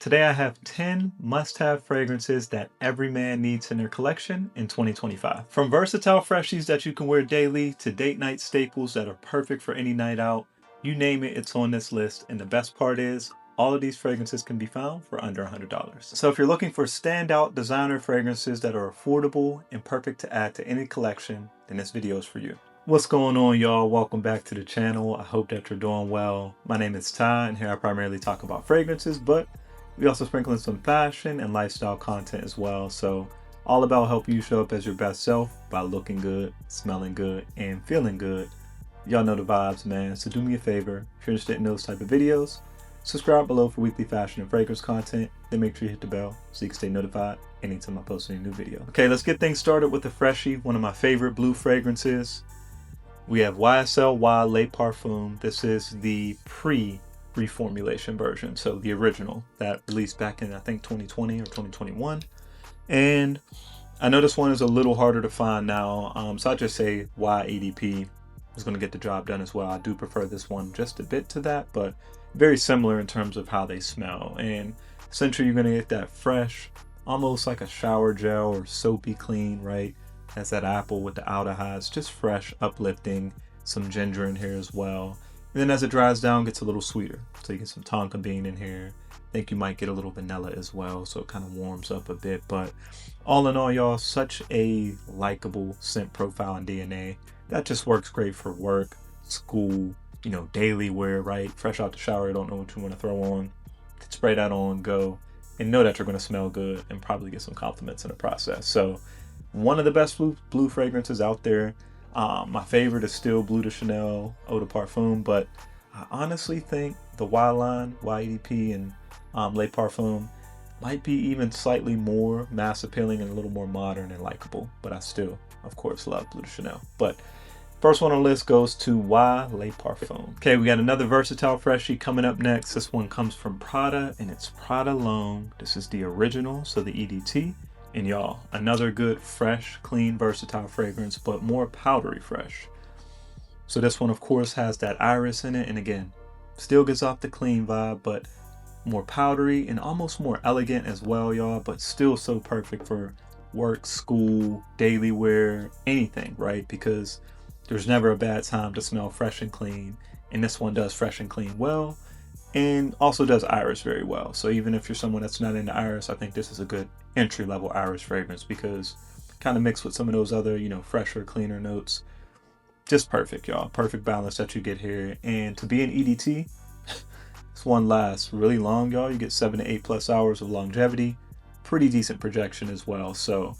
Today I have 10 must-have fragrances that every man needs in their collection in 2025. From versatile freshies that you can wear daily to date night staples that are perfect for any night out, you name it, it's on this list. And the best part is, all of these fragrances can be found for under $100. So if you're looking for standout designer fragrances that are affordable and perfect to add to any collection, then this video is for you. What's going on, y'all? Welcome back to the channel. I hope that you're doing well. My name is Ty, and here I primarily talk about fragrances, but we also sprinkle in some fashion and lifestyle content as well. So all about helping you show up as your best self by looking good, smelling good, and feeling good. Y'all know the vibes, man. So do me a favor, if you're interested in those type of videos, subscribe below for weekly fashion and fragrance content. Then make sure you hit the bell so you can stay notified anytime I post a new video. Okay, let's get things started with the freshie, one of my favorite blue fragrances. We have YSL Wild Le Parfum. This is the reformulation version, so the original that released back in I think 2020 or 2021. And I know this one is a little harder to find now, so I just say YEDP is going to get the job done as well. I do prefer this one just a bit to that, but very similar in terms of how they smell. And essentially you're going to get that fresh, almost like a shower gel or soapy clean, right? Has that apple with the aldehydes, just fresh, uplifting, some ginger in here as well. And then as it dries down, it gets a little sweeter. So you get some tonka bean in here. I think you might get a little vanilla as well, so it kind of warms up a bit. But all in all, y'all, such a likable scent profile and DNA. That just works great for work, school, you know, daily wear, right? Fresh out the shower, you don't know what you want to throw on. Spray that on, go, and know that you're going to smell good and probably get some compliments in the process. So one of the best blue fragrances out there. My favorite is still Bleu de Chanel Eau de Parfum, but I honestly think the Y line, YEDP, and Le Parfum might be even slightly more mass appealing and a little more modern and likable. But I still, of course, love Bleu de Chanel. But first one on the list goes to Y Le Parfum. Okay, we got another versatile freshie coming up next. This one comes from Prada, and it's Prada L'Homme. This is the original, so the EDT. And y'all, another good, fresh, clean, versatile fragrance, but more powdery fresh. So this one, of course, has that iris in it. And again, still gives off the clean vibe, but more powdery and almost more elegant as well, y'all. But still so perfect for work, school, daily wear, anything, right? Because there's never a bad time to smell fresh and clean. And this one does fresh and clean well. And also does iris very well. So even if you're someone that's not into iris, I think this is a good entry-level iris fragrance because kind of mixed with some of those other, you know, fresher, cleaner notes. Just perfect, y'all. Perfect balance that you get here. And to be an EDT, this one lasts really long, y'all. You get 7 to 8+ hours of longevity. Pretty decent projection as well. So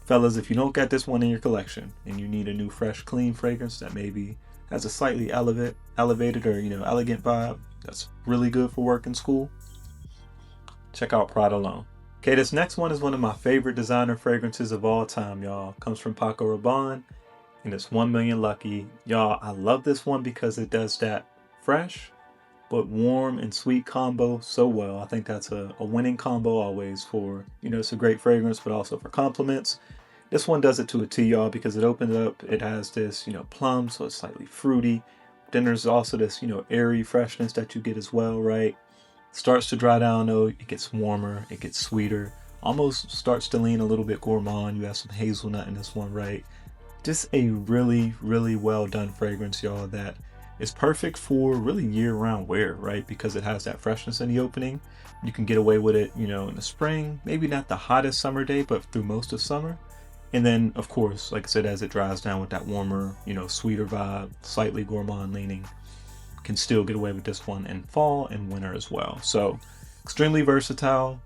fellas, if you don't get this one in your collection and you need a new, fresh, clean fragrance that maybe has a slightly elevated or, you know, elegant vibe, that's really good for work and school, check out Prada L'Homme. Okay, this next one is one of my favorite designer fragrances of all time, y'all. Comes from Paco Rabanne, and it's 1 Million Lucky. Y'all, I love this one because it does that fresh but warm and sweet combo so well. I think that's a winning combo always for, you know, it's a great fragrance, but also for compliments. This one does it to a T, y'all, because it opens up, it has this, you know, plum, so it's slightly fruity. Then there's also this, you know, airy freshness that you get as well, right? Starts to dry down though, it gets warmer, it gets sweeter, almost starts to lean a little bit gourmand. You have some hazelnut in this one, right? Just a really, really well done fragrance, y'all, that is perfect for really year-round wear, right? Because it has that freshness in the opening. You can get away with it, you know, in the spring, maybe not the hottest summer day, but through most of summer. And then, of course, like I said, as it dries down with that warmer, you know, sweeter vibe, slightly gourmand leaning, can still get away with this one in fall and winter as well. So extremely versatile,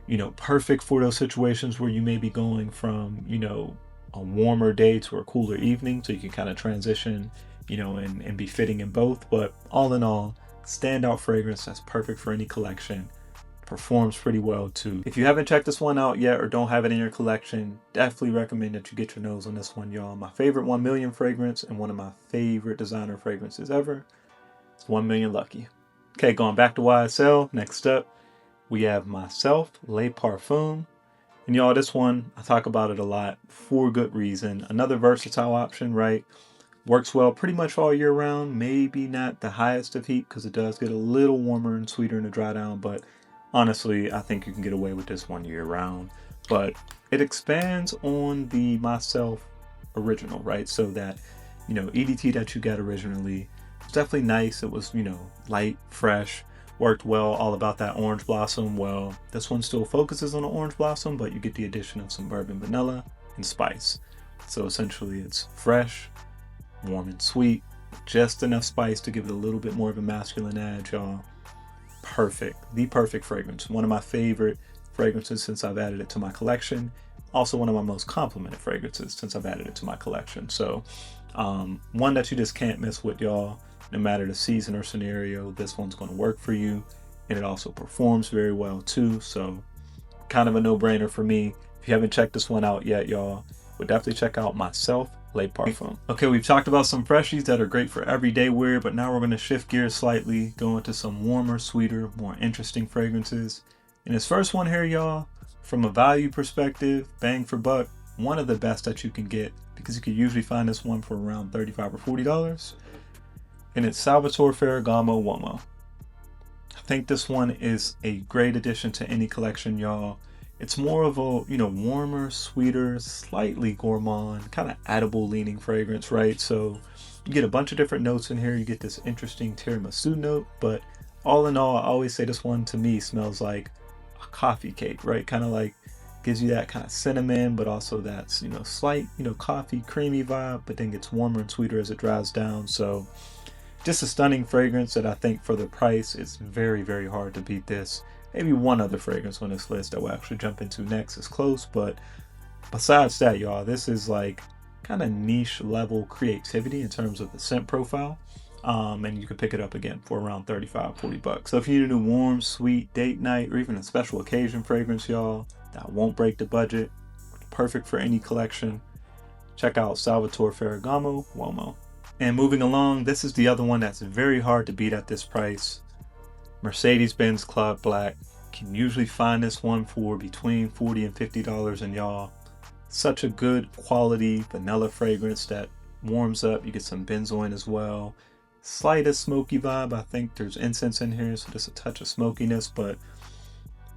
you know, perfect for those situations where you may be going from, you know, a warmer day to a cooler evening. So you can kind of transition, you know, and be fitting in both. But all in all, standout fragrance that's perfect for any collection. Performs pretty well too. If you haven't checked this one out yet or don't have it in your collection, definitely recommend that you get your nose on this one, y'all. My favorite 1 Million fragrance and one of my favorite designer fragrances ever. It's 1 Million Lucky. Okay, going back to YSL. Next up, we have Myself Le Parfum. And y'all, this one, I talk about it a lot for good reason. Another versatile option, right? Works well pretty much all year round. Maybe not the highest of heat because it does get a little warmer and sweeter in the dry down, but Honestly, I think you can get away with this one year round, but it expands on the Myself original, right? So that, EDT that you got originally was definitely nice. It was, light, fresh, worked well, all about that orange blossom. Well, this one still focuses on the orange blossom, but you get the addition of some bourbon vanilla and spice. So essentially it's fresh, warm and sweet, just enough spice to give it a little bit more of a masculine edge, y'all. Perfect, the perfect fragrance. One of my favorite fragrances since I've added it to my collection. Also one of my most complimented fragrances since I've added it to my collection. So one that you just can't miss with, y'all. No matter the season or scenario, this one's going to work for you. And it also performs very well too. So kind of a no-brainer for me. If you haven't checked this one out yet, y'all, would definitely check out Myself Le Parfum. Okay, we've talked about some freshies that are great for everyday wear, but now we're going to shift gears slightly, go into some warmer, sweeter, more interesting fragrances. And this first one here, y'all, from a value perspective, bang for buck, one of the best that you can get, because you can usually find this one for around $35 or $40. And it's Salvatore Ferragamo Uomo. I think this one is a great addition to any collection, y'all. It's more of a, warmer, sweeter, slightly gourmand, kind of edible leaning fragrance, right? So you get a bunch of different notes in here. You get this interesting tiramisu note, but all in all, I always say this one to me smells like a coffee cake, right? Kind of like gives you that kind of cinnamon, but also that, slight, coffee creamy vibe, but then gets warmer and sweeter as it dries down. So just a stunning fragrance that I think for the price, it's very, very hard to beat this. Maybe one other fragrance on this list that we'll actually jump into next is close, but besides that, y'all, this is like kind of niche level creativity in terms of the scent profile. And you can pick it up again for around $35, $40. So if you need a new warm, sweet date night or even a special occasion fragrance, y'all, that won't break the budget, perfect for any collection, check out Salvatore Ferragamo Uomo. And moving along, this is the other one that's very hard to beat at this price. Mercedes-Benz Cloud Black. Can usually find this one for between $40 and $50, and y'all, such a good quality vanilla fragrance that warms up. You get some benzoin as well. Slightest smoky vibe. I think there's incense in here, so just a touch of smokiness, but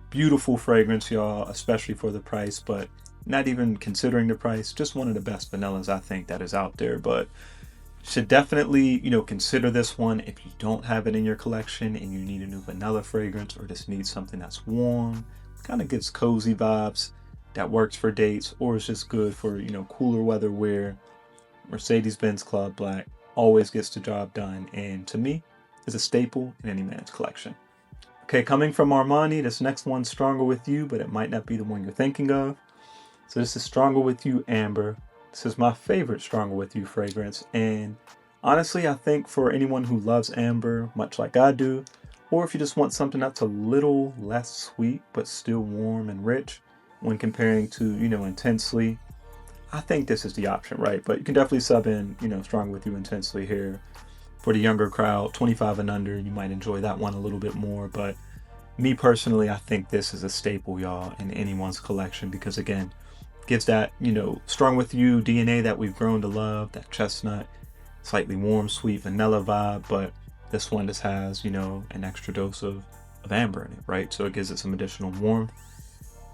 beautiful fragrance, y'all, especially for the price. But not even considering the price, just one of the best vanillas I think that is out there. But should definitely, consider this one if you don't have it in your collection and you need a new vanilla fragrance or just need something that's warm, kind of gives cozy vibes, that works for dates, or is just good for, cooler weather wear. Mercedes-Benz Cloud Black always gets the job done, and to me, is a staple in any man's collection. Okay, coming from Armani, this next one's Stronger With You, but it might not be the one you're thinking of. So this is Stronger With You Amber. This is my favorite Stronger With You fragrance, and honestly, I think for anyone who loves amber, much like I do, or if you just want something that's a little less sweet but still warm and rich when comparing to, Intensely, I think this is the option, right? But you can definitely sub in, Stronger With You Intensely here. For the younger crowd, 25 and under, you might enjoy that one a little bit more, but me personally, I think this is a staple, y'all, in anyone's collection because, again, gives that, Strong With You DNA that we've grown to love, that chestnut, slightly warm, sweet vanilla vibe, but this one just has, an extra dose of amber in it, right? So it gives it some additional warmth,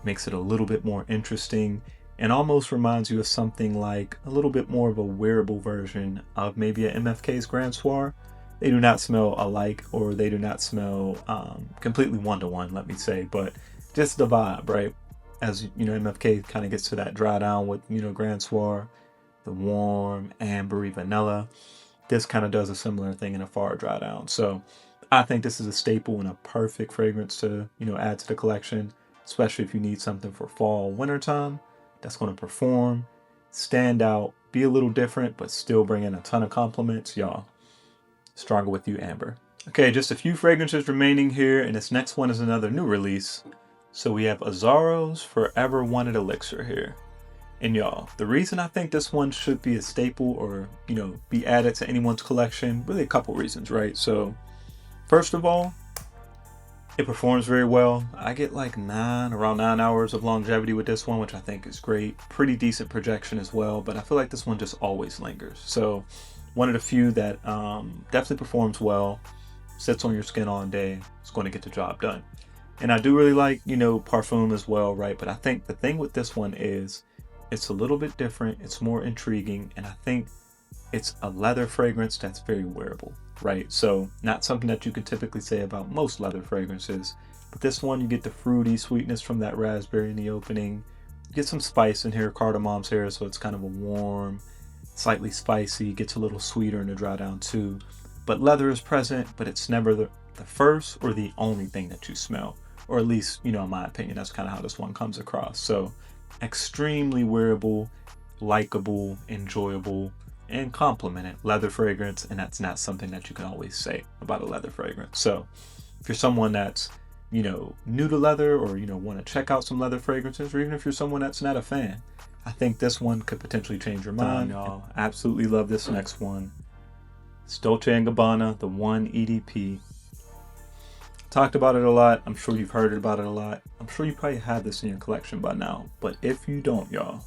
makes it a little bit more interesting, and almost reminds you of something like a little bit more of a wearable version of maybe a MFK's Grand Soir. They do not smell alike, or they do not smell completely one-to-one, let me say, but just the vibe, right? As MFK kind of gets to that dry down with Grand Soir, the warm ambery vanilla. This kind of does a similar thing in a far dry down. So I think this is a staple and a perfect fragrance to add to the collection, especially if you need something for fall, winter time that's going to perform, stand out, be a little different, but still bring in a ton of compliments, y'all. Stronger With You Amber. Okay, just a few fragrances remaining here, and this next one is another new release. So we have Azzaro's Forever Wanted Elixir here. And y'all, the reason I think this one should be a staple or, be added to anyone's collection, really a couple reasons, right? So first of all, it performs very well. I get like around 9 hours of longevity with this one, which I think is great. Pretty decent projection as well, but I feel like this one just always lingers. So one of the few that definitely performs well, sits on your skin all day, it's going to get the job done. And I do really like, parfum as well, right? But I think the thing with this one is it's a little bit different, it's more intriguing, and I think it's a leather fragrance that's very wearable, right? So not something that you could typically say about most leather fragrances, but this one you get the fruity sweetness from that raspberry in the opening. You get some spice in here, cardamom's here, so it's kind of a warm, slightly spicy, gets a little sweeter in the dry down too. But leather is present, but it's never the first or the only thing that you smell. Or at least, in my opinion, that's kind of how this one comes across. So extremely wearable, likable, enjoyable, and complimented leather fragrance, and that's not something that you can always say about a leather fragrance. So if you're someone that's new to leather, or want to check out some leather fragrances, or even if you're someone that's not a fan, I think this one could potentially change your mind. Y'all absolutely love this next one. It's Dolce & Gabbana, the 1 EDP. Talked about it a lot. I'm sure you've heard about it a lot. I'm sure you probably have this in your collection by now, but if you don't, y'all,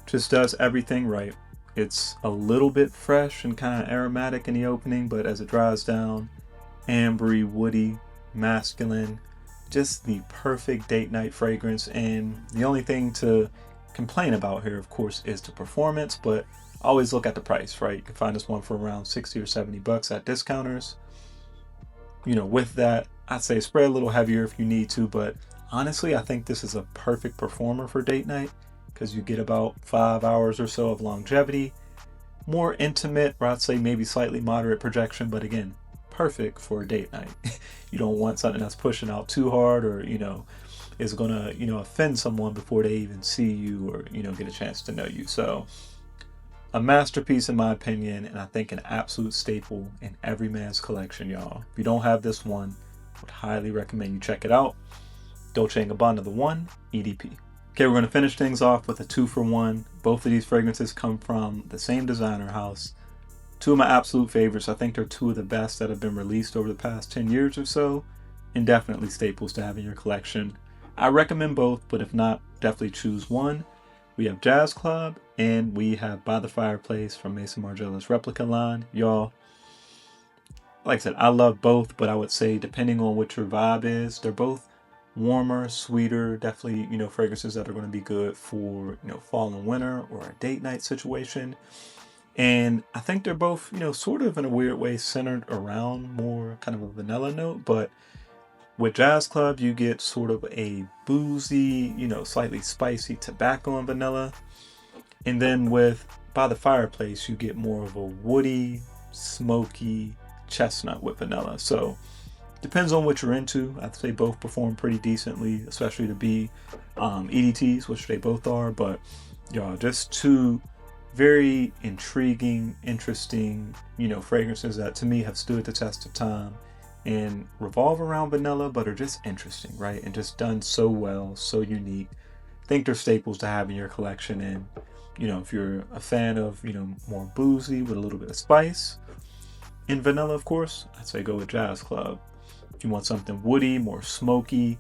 just does everything right. It's a little bit fresh and kind of aromatic in the opening, but as it dries down, ambery, woody, masculine, just the perfect date night fragrance. And the only thing to complain about here, of course, is the performance, but always look at the price, right? You can find this one for around 60 or 70 bucks at discounters. With that, I'd say spray a little heavier if you need to, but honestly, I think this is a perfect performer for date night because you get about 5 hours or so of longevity, more intimate, or I'd say maybe slightly moderate projection, but again, perfect for a date night. You don't want something that's pushing out too hard, or is gonna offend someone before they even see you, or get a chance to know you. So a masterpiece in my opinion, and I think an absolute staple in every man's collection, y'all. If you don't have this one, I would highly recommend you check it out. Dolce & Gabbana, the 1 EDP. Okay, we're going to finish things off with a 2-for-1. Both of these fragrances come from the same designer house. Two of my absolute favorites. I think they're two of the best that have been released over the past 10 years or so, and definitely staples to have in your collection. I recommend both, but if not, definitely choose one. We have Jazz Club, and we have By the Fireplace from Maison Margiela's replica line. Y'all, like I said, I love both, but I would say depending on what your vibe is, they're both warmer, sweeter, definitely, fragrances that are going to be good for, fall and winter or a date night situation. And I think they're both, sort of in a weird way centered around more kind of a vanilla note, but with Jazz Club, you get sort of a boozy, slightly spicy tobacco and vanilla. And then with By the Fireplace, you get more of a woody, smoky chestnut with vanilla. So depends on what you're into. I'd say both perform pretty decently, especially to be EDTs, which they both are. But y'all, just two very intriguing, interesting, fragrances that to me have stood the test of time and revolve around vanilla, but are just interesting, right? And just done so well, so unique. I think they're staples to have in your collection. And if you're a fan of more boozy with a little bit of spice and vanilla, of course, I'd say go with Jazz Club. If you want something woody, more smoky,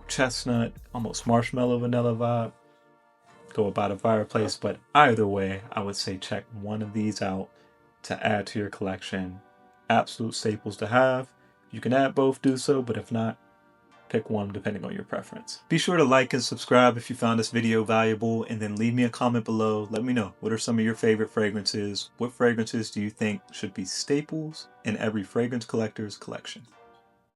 chestnut, almost marshmallow vanilla vibe, go with By the Fireplace. But either way, I would say check one of these out to add to your collection. Absolute staples to have. You can add both, do so, but if not, pick one depending on your preference. Be sure to like and subscribe if you found this video valuable, and then leave me a comment below. Let me know, what are some of your favorite fragrances? What fragrances do you think should be staples in every fragrance collector's collection?